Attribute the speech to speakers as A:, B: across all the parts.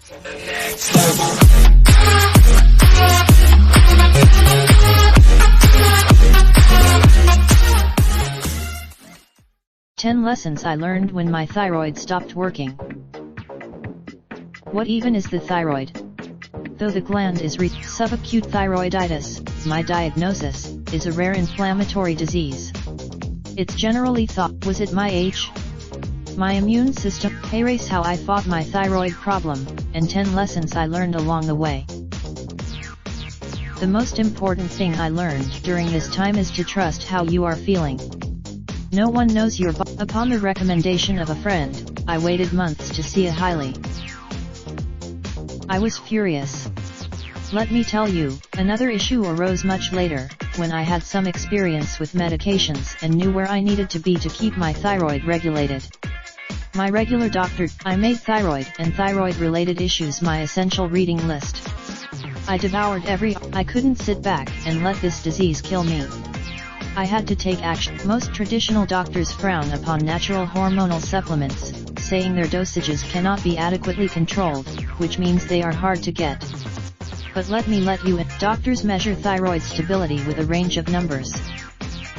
A: Ten lessons I learned when my thyroid stopped working. What even is the thyroid? Though the gland is subacute thyroiditis, my diagnosis, is a rare inflammatory disease. It's generally thought, was it my age? My immune system? Erase how I fought my thyroid problem, and 10 lessons I learned along the way. The most important thing I learned during this time is to trust how you are feeling. No one knows your body. Upon the recommendation of a friend, I waited months to see a highly. I was furious. Let me tell you, another issue arose much later, when I had some experience with medications and knew where I needed to be to keep my thyroid regulated. My regular doctor. I made thyroid and thyroid-related issues my essential reading list. I devoured I couldn't sit back and let this disease kill me. I had to take action. Most traditional doctors frown upon natural hormonal supplements, saying their dosages cannot be adequately controlled, which means they are hard to get. But let me let you in. Doctors measure thyroid stability with a range of numbers.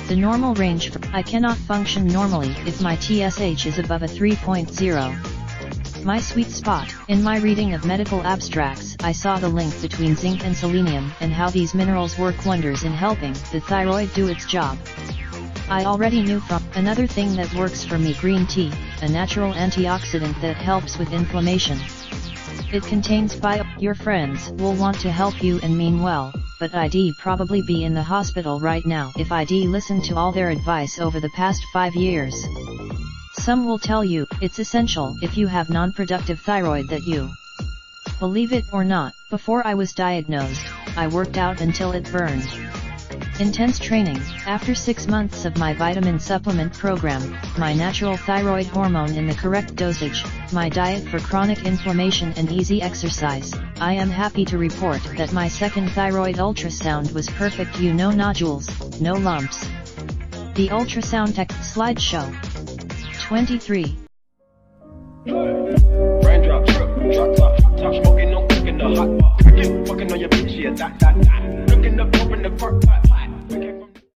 A: The normal range for I cannot function normally if my TSH is above a 3.0. My sweet spot. In my reading of medical abstracts, I saw the link between zinc and selenium and how these minerals work wonders in helping the thyroid do its job. I already knew from another thing that works for me: green tea, a natural antioxidant that helps with inflammation. It contains Your friends will want to help you and mean well, but I'd probably be in the hospital right now if I'd listened to all their advice over the past 5 years. Some will tell you, it's essential if you have non-productive thyroid that you. Believe it or not, before I was diagnosed, I worked out until it burned. Intense training. After 6 months of my vitamin supplement program, my natural thyroid hormone in the correct dosage, my diet for chronic inflammation and easy exercise, I am happy to report that my second thyroid ultrasound was perfect. No nodules, no lumps. The ultrasound tech slideshow. 23.
B: Raindrop, drop top smoking, no cooking the hot pot. Fucking on your bitch, yeah, that. Looking up, open the park,